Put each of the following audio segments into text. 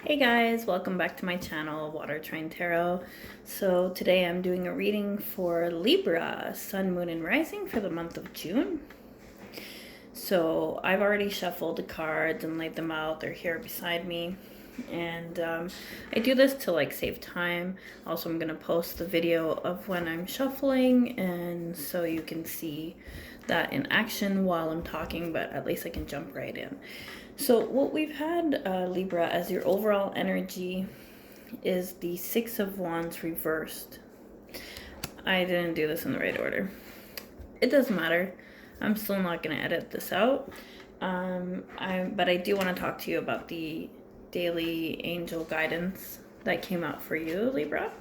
Hey guys, welcome back to my channel, Watertrinetarot Tarot. So today I'm doing a reading for Libra, Sun, Moon, and Rising for the month of June. So I've already shuffled the cards and laid them out. They're here beside me. And I do this to save time. Also, I'm going to post the video of when I'm shuffling, and so you can see that in action while I'm talking, but at least I can jump right in. So what we've had, Libra, as your overall energy is the Six of Wands reversed. I didn't do this in the right order. It doesn't matter. I'm still not going to edit this out. But I do want to talk to you about the daily angel guidance that came out for you, Libra.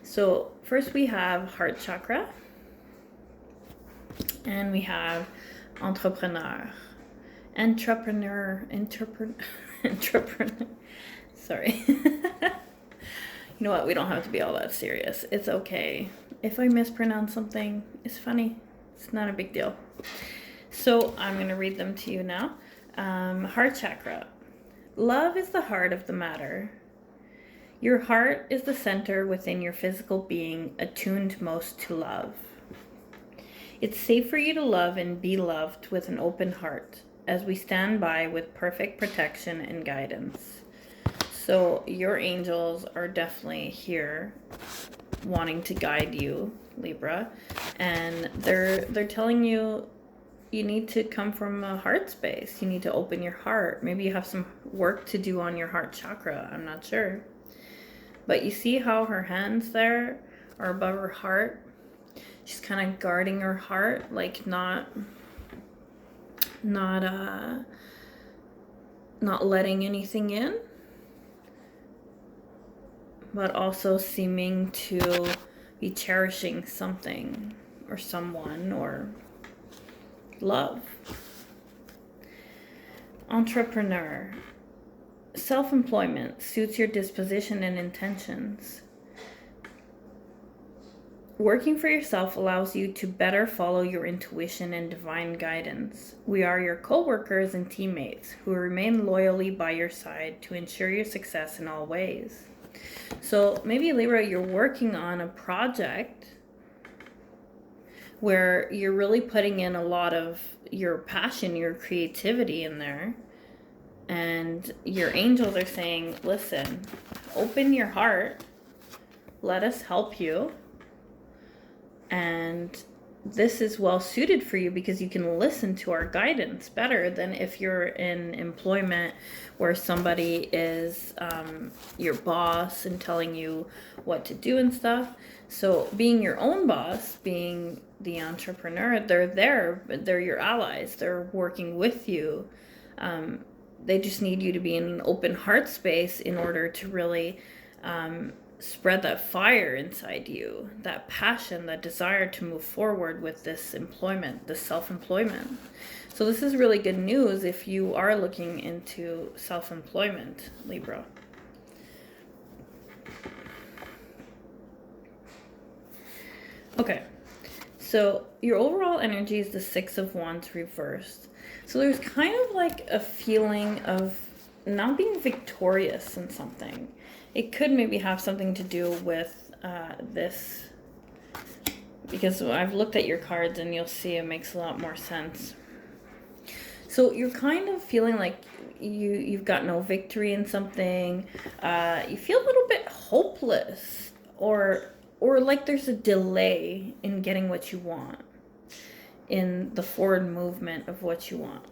So first we have heart chakra. And we have entrepreneur. Sorry. You know what? We don't have to be all that serious. It's okay. If I mispronounce something, it's funny. It's not a big deal. So I'm going to read them to you now. Heart chakra. Love is the heart of the matter. Your heart is the center within your physical being, attuned most to love. It's safe for you to love and be loved with an open heart, as we stand by with perfect protection and guidance. So your angels are definitely here wanting to guide you, Libra, and they're telling you you need to come from a heart space. You need to open your heart. Maybe you have some work to do on your heart chakra. I'm not sure. But you see how her hands there are above her heart? She's kind of guarding her heart, like not letting anything in, but also seeming to be cherishing something or someone or love. Entrepreneur. Self-employment suits your disposition and intentions. Working for yourself allows you to better follow your intuition and divine guidance. We are your co-workers and teammates who remain loyally by your side to ensure your success in all ways. So maybe, Libra, you're working on a project where you're really putting in a lot of your passion, your creativity in there. And your angels are saying, listen, open your heart. Let us help you. And this is well suited for you because you can listen to our guidance better than if you're in employment where somebody is your boss and telling you what to do and stuff. So being your own boss, being the entrepreneur, they're your allies. They're working with you. They just need you to be in an open heart space in order to really spread that fire inside you, that passion, that desire to move forward with this employment, this self-employment. So this is really good news if you are looking into self-employment, Libra. Okay, so your overall energy is the Six of Wands reversed. So there's kind of like a feeling of not being victorious in something. It could maybe have something to do with this, because I've looked at your cards and you'll see it makes a lot more sense. So you're kind of feeling like you've got no victory in something. You feel a little bit hopeless, or like there's a delay in getting what you want, in the forward movement of what you want.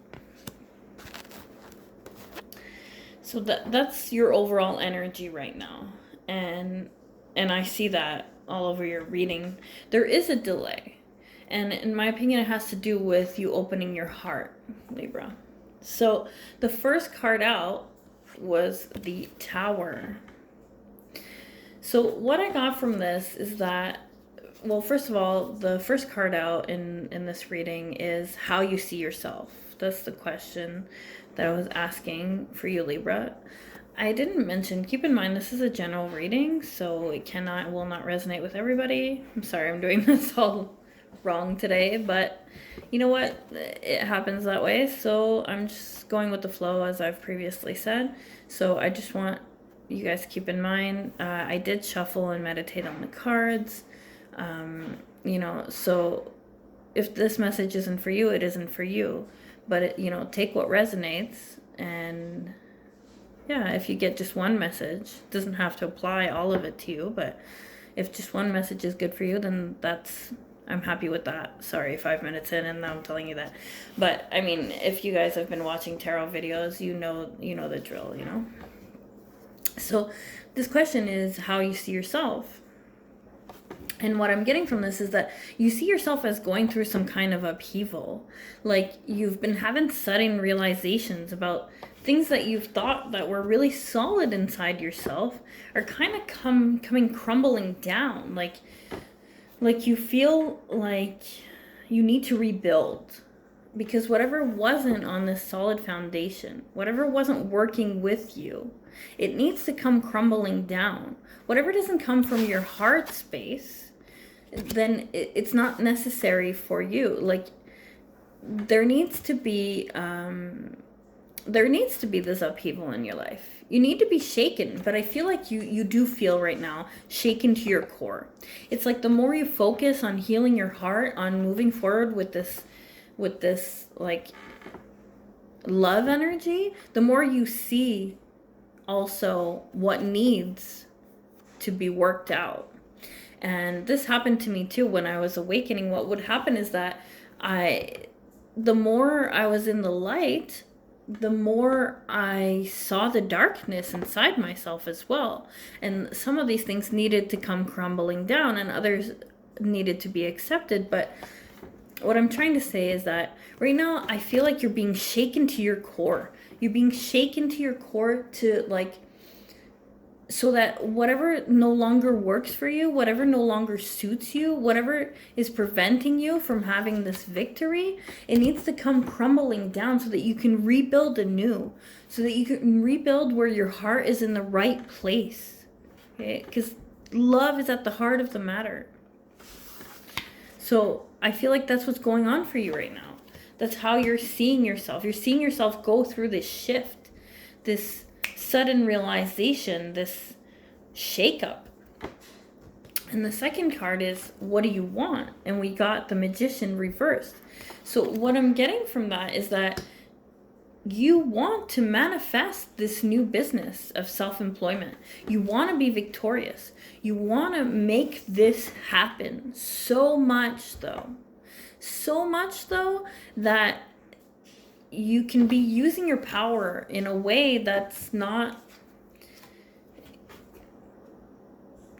So that's your overall energy right now. And I see that all over your reading. There is a delay. And in my opinion, it has to do with you opening your heart, Libra. So the first card out was the Tower. So what I got from this is that, well, first of all, the first card out in this reading is how you see yourself. That's the question that I was asking for you, Libra. I didn't mention, keep in mind, this is a general reading, so it will not resonate with everybody. I'm sorry, I'm doing this all wrong today, but you know what? It happens that way, so I'm just going with the flow, as I've previously said. So I just want you guys keep in mind, I did shuffle and meditate on the cards. You know, so if this message isn't for you, it isn't for you. But, it, you know, take what resonates. And yeah, if you get just one message, it doesn't have to apply all of it to you. But if just one message is good for you, then I'm happy with that. Sorry, 5 minutes in and now I'm telling you that. But I mean, if you guys have been watching tarot videos, you know the drill, you know. So this question is how you see yourself. And what I'm getting from this is that you see yourself as going through some kind of upheaval. Like you've been having sudden realizations about things that you've thought that were really solid inside yourself are kind of coming crumbling down. Like you feel like you need to rebuild. Because whatever wasn't on this solid foundation, whatever wasn't working with you, it needs to come crumbling down. Whatever doesn't come from your heart space, then it's not necessary for you. Like there needs to be this upheaval in your life. You need to be shaken, but I feel like you do feel right now shaken to your core. It's like the more you focus on healing your heart, on moving forward with this like love energy, the more you see also what needs to be worked out. And this happened to me too when I was awakening. What would happen is that the more I was in the light, the more I saw the darkness inside myself as well. And some of these things needed to come crumbling down and others needed to be accepted. But what I'm trying to say is that right now I feel like you're being shaken to your core. You're being shaken to your core to like, so that whatever no longer works for you, whatever no longer suits you, whatever is preventing you from having this victory, it needs to come crumbling down so that you can rebuild anew, so that you can rebuild where your heart is in the right place. Okay? Because love is at the heart of the matter. So I feel like that's what's going on for you right now. That's how you're seeing yourself. You're seeing yourself go through this shift, this sudden realization, this shakeup. And the second card is, what do you want? And we got the Magician reversed. So what I'm getting from that is that you want to manifest this new business of self-employment. You want to be victorious. You want to make this happen so much though that you can be using your power in a way that's not,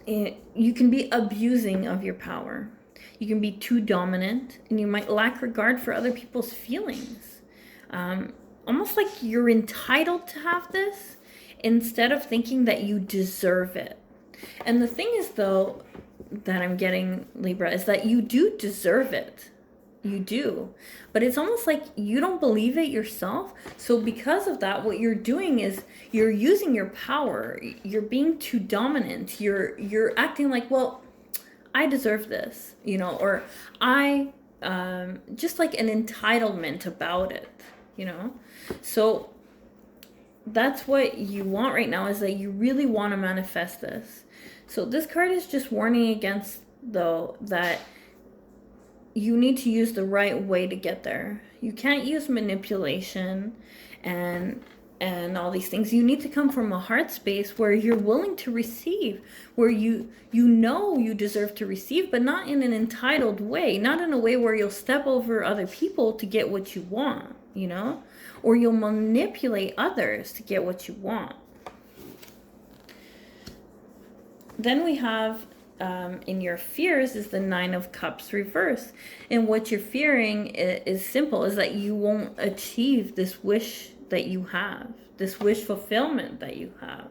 you can be abusing of your power. You can be too dominant and you might lack regard for other people's feelings. Almost like you're entitled to have this instead of thinking that you deserve it. And the thing is though, that I'm getting, Libra, is that you do deserve it. You do. But it's almost like you don't believe it yourself. So because of that, what you're doing is you're using your power. You're being too dominant. You're acting like, well, I deserve this, you know, or I, just like an entitlement about it, you know. So that's what you want right now, is that you really want to manifest this. So this card is just warning against, though, that you need to use the right way to get there. You can't use manipulation and all these things. You need to come from a heart space where you're willing to receive, where you know you deserve to receive, but not in an entitled way, not in a way where you'll step over other people to get what you want, you know, or you'll manipulate others to get what you want. Then we have in your fears is the Nine of Cups reversed. And what you're fearing is simple, is that you won't achieve this wish that you have, this wish fulfillment that you have.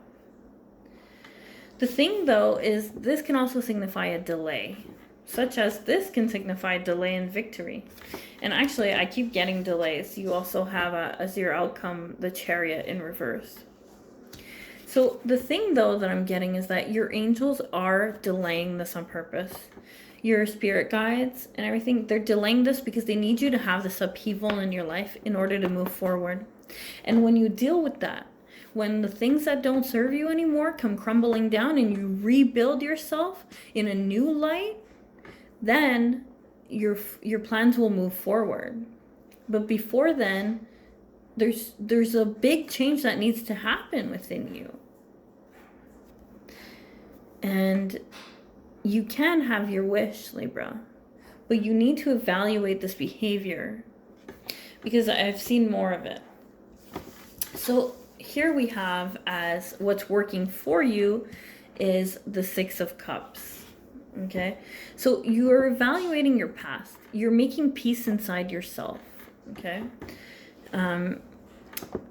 The thing though is this can also signify a delay, such as this can signify delay in victory. And actually I keep getting delays. You also have a zero outcome, the Chariot in reverse. So the thing though that I'm getting is that your angels are delaying this on purpose. Your spirit guides and everything, they're delaying this because they need you to have this upheaval in your life in order to move forward. And when you deal with that, when the things that don't serve you anymore come crumbling down and you rebuild yourself in a new light, then your plans will move forward. But before then, there's a big change that needs to happen within you. And you can have your wish, Libra, but you need to evaluate this behavior, because I've seen more of it. So here we have, as what's working for you is the Six of Cups. Okay, so you are evaluating your past. You're making peace inside yourself. Okay,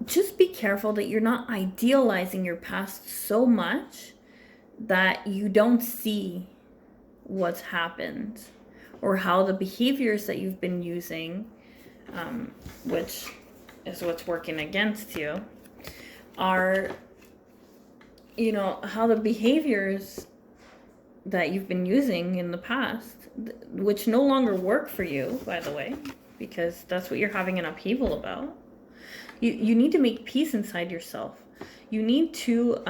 just be careful that you're not idealizing your past so much that you don't see what's happened or how the behaviors that you've been using, which is what's working against you, are, you know, how the behaviors that you've been using in the past, which no longer work for you, by the way, because that's what you're having an upheaval about. You need to make peace inside yourself. You need to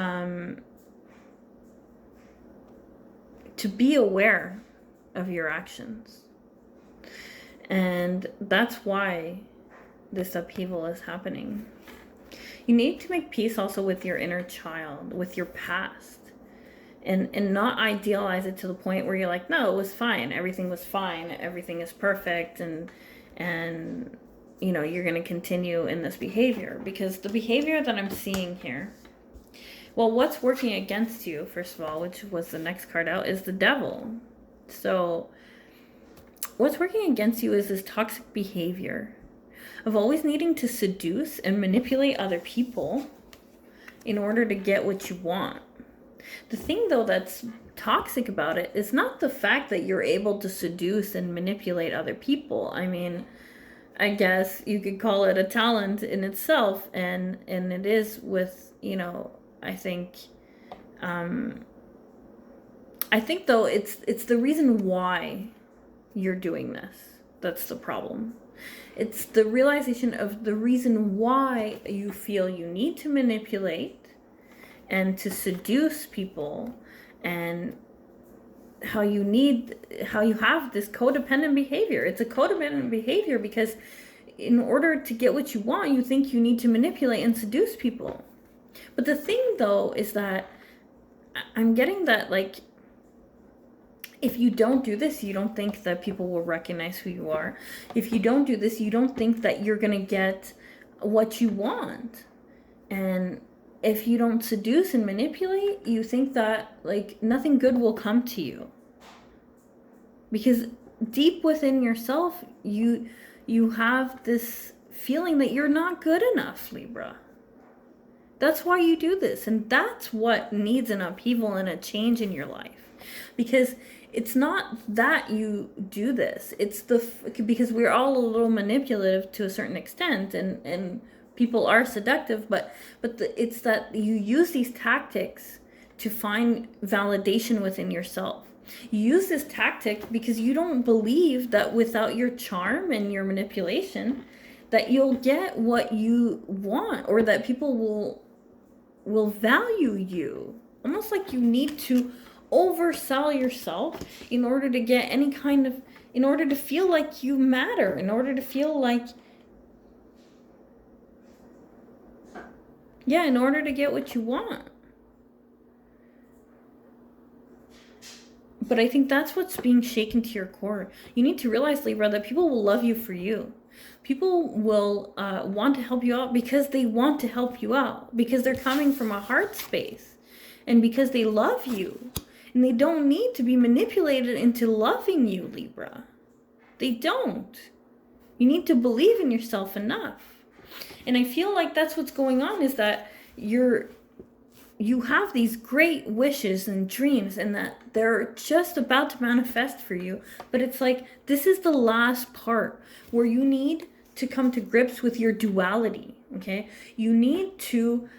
be aware of your actions. And that's why this upheaval is happening. You need to make peace also with your inner child, with your past, and not idealize it to the point where you're like, no, it was fine, everything was fine, everything is perfect, and you know, you're going to continue in this behavior. Because the behavior that I'm seeing here, well, what's working against you, first of all, which was the next card out, is the Devil. So what's working against you is this toxic behavior of always needing to seduce and manipulate other people in order to get what you want. The thing, though, that's toxic about it is not the fact that you're able to seduce and manipulate other people. I mean, I guess you could call it a talent in itself, and it is with, you know, I think though it's the reason why you're doing this that's the problem. It's the realization of the reason why you feel you need to manipulate and to seduce people, and how you have this codependent behavior. It's a codependent behavior because in order to get what you want, you think you need to manipulate and seduce people. But the thing, though, is that I'm getting that, like, if you don't do this, you don't think that people will recognize who you are. If you don't do this, you don't think that you're going to get what you want. And if you don't seduce and manipulate, you think that, like, nothing good will come to you. Because deep within yourself, you have this feeling that you're not good enough, Libra. That's why you do this. And that's what needs an upheaval and a change in your life. Because it's not that you do this. It's because we're all a little manipulative to a certain extent, and people are seductive, but it's that you use these tactics to find validation within yourself. You use this tactic because you don't believe that without your charm and your manipulation that you'll get what you want, or that people will value you. Almost like you need to oversell yourself in order to get any kind of, in order to feel like you matter, in order to feel like, yeah, in order to get what you want. But I think that's what's being shaken to your core. You need to realize, Libra, that people will love you for you. People will want to help you out because they want to help you out, because they're coming from a heart space, and because they love you. And they don't need to be manipulated into loving you, Libra. They don't. You need to believe in yourself enough. And I feel like that's what's going on, is that you have these great wishes and dreams, and that they're just about to manifest for you. But it's like, this is the last part where you need to come to grips with your duality, okay? You need to,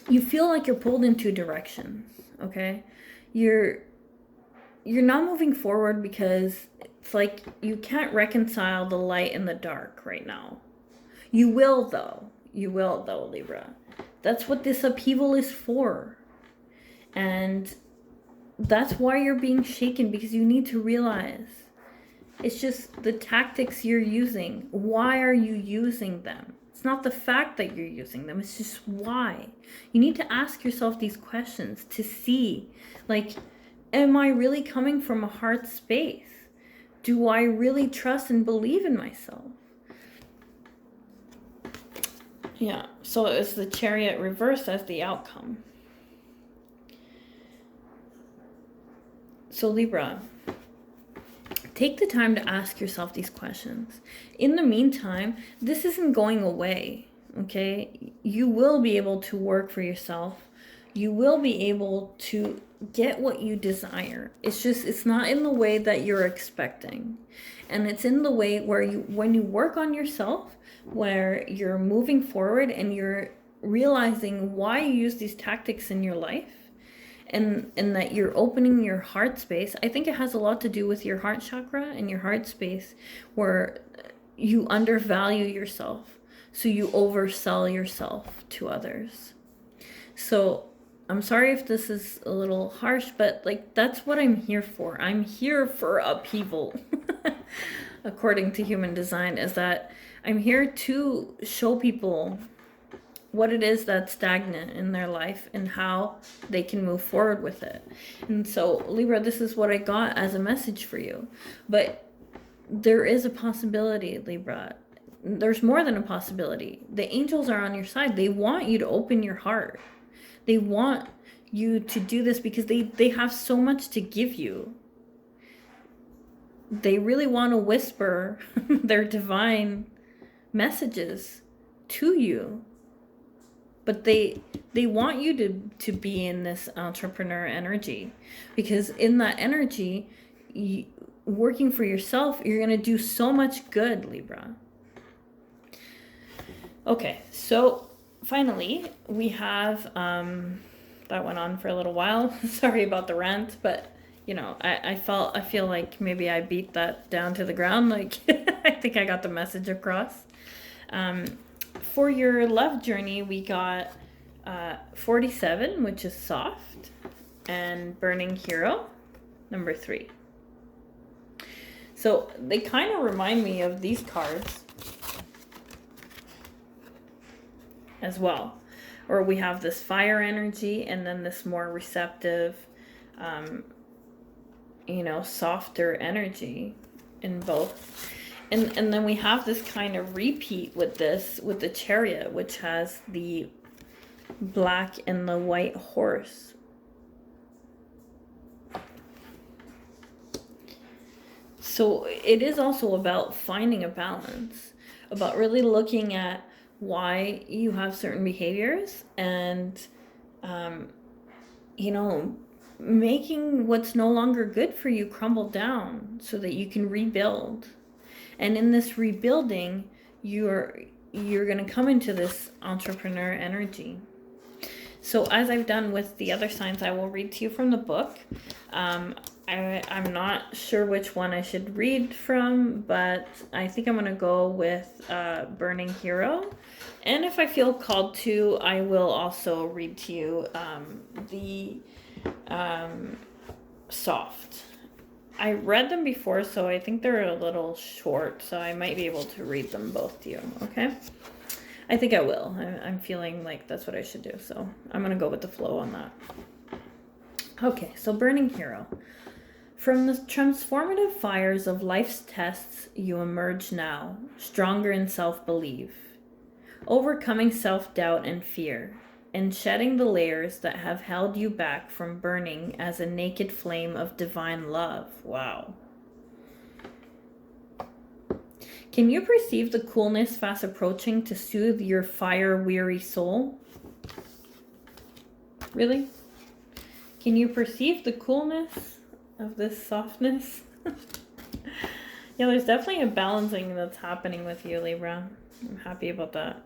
you feel like you're pulled in two directions, okay? You're not moving forward because it's like you can't reconcile the light and the dark right now. You will, though. You will, though, Libra. That's what this upheaval is for. And that's why you're being shaken, because you need to realize it's just the tactics you're using. Why are you using them? It's not the fact that you're using them. It's just why. You need to ask yourself these questions to see, like, am I really coming from a heart space? Do I really trust and believe in myself? Yeah, so it's the Chariot reversed as the outcome. So Libra, take the time to ask yourself these questions. In the meantime, this isn't going away, okay? You will be able to work for yourself. You will be able to get what you desire. It's just, it's not in the way that you're expecting. And it's in the way where when you work on yourself, where you're moving forward and you're realizing why you use these tactics in your life, and that you're opening your heart space. I think it has a lot to do with your heart chakra and your heart space, where you undervalue yourself, so you oversell yourself to others. So I'm sorry if this is a little harsh, but like, that's what I'm here for. I'm here for upheaval. According to human design, is that I'm here to show people what it is that's stagnant in their life and how they can move forward with it. And so, Libra, this is what I got as a message for you. But there is a possibility, Libra. There's more than a possibility. The angels are on your side. They want you to open your heart. They want you to do this because they have so much to give you. They really want to whisper their divine messages to you. But they want you to be in this entrepreneur energy, because in that energy, working for yourself, you're going to do so much good, Libra. Okay, so finally, we have, that went on for a little while. Sorry about the rant, but, you know, I feel like maybe I beat that down to the ground. Like, I think I got the message across. For your love journey, we got 47, which is soft, and Burning Hero, number 3. So they kind of remind me of these cards as well, where we have this fire energy and then this more receptive, you know, softer energy in both. And then we have this kind of repeat with the Chariot, which has the black and the white horse. So it is also about finding a balance, about really looking at why you have certain behaviors and, you know, making what's no longer good for you crumble down so that you can rebuild. And in this rebuilding, you're going to come into this entrepreneur energy. So as I've done with the other signs, I will read to you from the book. I'm not sure which one I should read from, but I think I'm going to go with Burning Hero. And if I feel called to, I will also read to you the soft. I read them before, so I think they're a little short, so I might be able to read them both to you, okay? I think I will. I'm feeling like that's what I should do, so I'm going to go with the flow on that. Okay, so Burning Hero. From the transformative fires of life's tests, you emerge now, stronger in self-belief, overcoming self-doubt and fear, and shedding the layers that have held you back from burning as a naked flame of divine love. Wow. Can you perceive the coolness fast approaching to soothe your fire-weary soul? Really? Can you perceive the coolness of this softness? Yeah, there's definitely a balancing that's happening with you, Libra. I'm happy about that.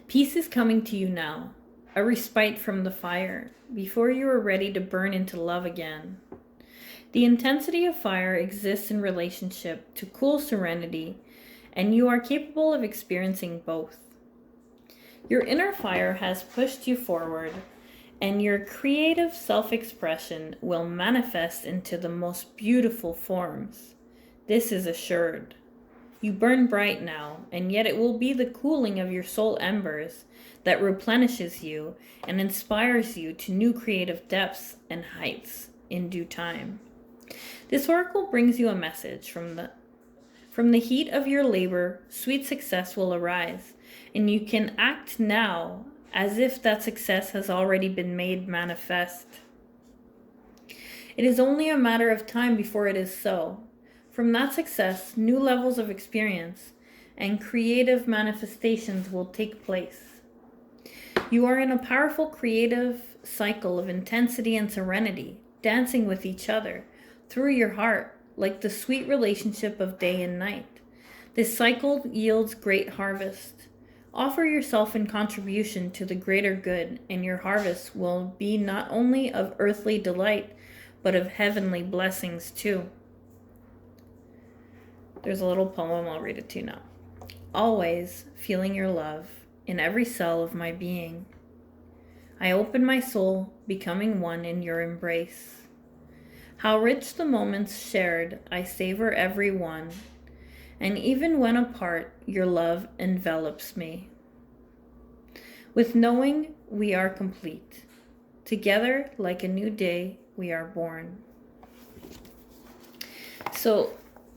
Peace is coming to you now, a respite from the fire, before you are ready to burn into love again. The intensity of fire exists in relationship to cool serenity and you are capable of experiencing both. Your inner fire has pushed you forward, and your creative self-expression will manifest into the most beautiful forms. This is assured. You burn bright now, and yet it will be the cooling of your soul embers that replenishes you and inspires you to new creative depths and heights in due time. This oracle brings you a message from the heat of your labor. Sweet success will arise, and you can act now as if that success has already been made manifest. It is only a matter of time before it is so. From that success, new levels of experience and creative manifestations will take place. You are in a powerful creative cycle of intensity and serenity, dancing with each other through your heart, like the sweet relationship of day and night. This cycle yields great harvest. Offer yourself in contribution to the greater good, and your harvest will be not only of earthly delight, but of heavenly blessings too. There's a little poem, I'll read it to you now. Always feeling your love in every cell of my being. I open my soul, becoming one in your embrace. How rich the moments shared, I savor every one, and even when apart, your love envelops me. With knowing we are complete, together like a new day we are born. So,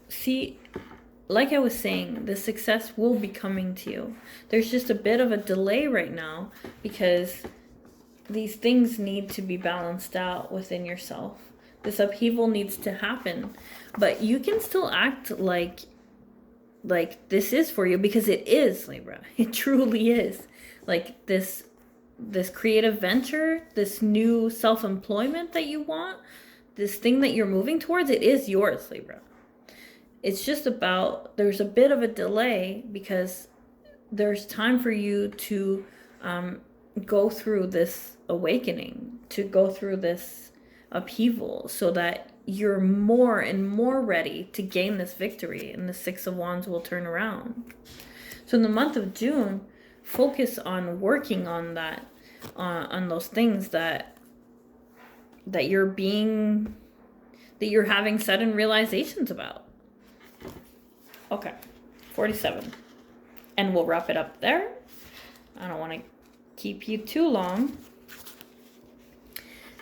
see, like I was saying, the success will be coming to you. There's just a bit of a delay right now because these things need to be balanced out within yourself. This upheaval needs to happen, but you can still act like this is for you, because it is, Libra. It truly is. Like this creative venture, this new self-employment that you want, this thing that you're moving towards, it is yours, Libra. It's just about, there's a bit of a delay because there's time for you to go through this awakening, to go through this upheaval, so that you're more and more ready to gain this victory, and the Six of Wands will turn around. So in the month of June, focus on working on that, on those things that you're having sudden realizations about. Okay, 47. And we'll wrap it up there. I don't want to keep you too long.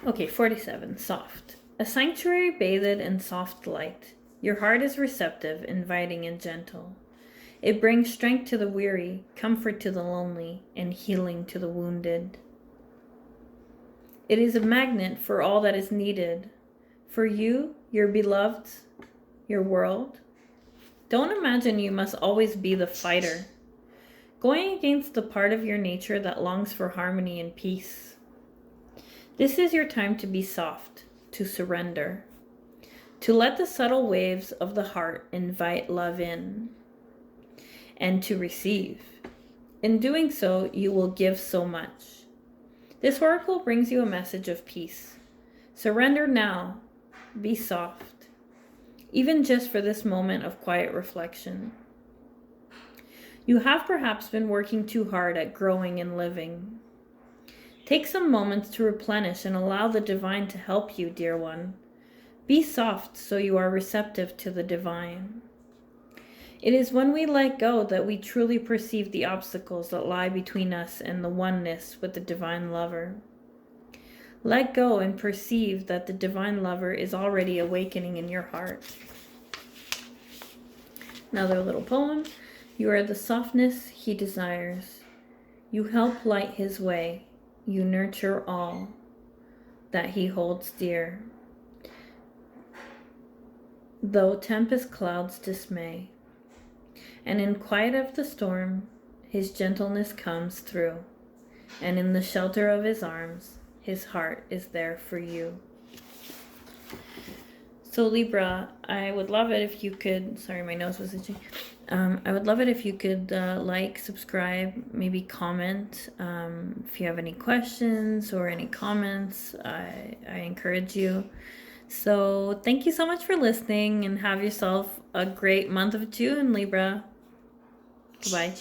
Okay, 47, soft. A sanctuary bathed in soft light. Your heart is receptive, inviting, and gentle. It brings strength to the weary, comfort to the lonely, and healing to the wounded. It is a magnet for all that is needed. For you, your beloved, your world. Don't imagine you must always be the fighter, going against the part of your nature that longs for harmony and peace. This is your time to be soft, to surrender, to let the subtle waves of the heart invite love in, and to receive. In doing so, you will give so much. This oracle brings you a message of peace. Surrender now. Be soft, even just for this moment of quiet reflection. You have perhaps been working too hard at growing and living. Take some moments to replenish and allow the divine to help you, dear one. Be soft so you are receptive to the divine. It is when we let go that we truly perceive the obstacles that lie between us and the oneness with the divine lover. Let go and perceive that the divine lover is already awakening in your heart. Another little poem. You are the softness he desires. You help light his way. You nurture all that he holds dear. Though tempest clouds dismay, and in quiet of the storm, his gentleness comes through, and in the shelter of his arms, his heart is there for you. So Libra, I would love it if you could, sorry, my nose was itching. I would love it if you could like, subscribe, maybe comment. If you have any questions or any comments, I encourage you. So thank you so much for listening, and have yourself a great month of June, Libra. Goodbye.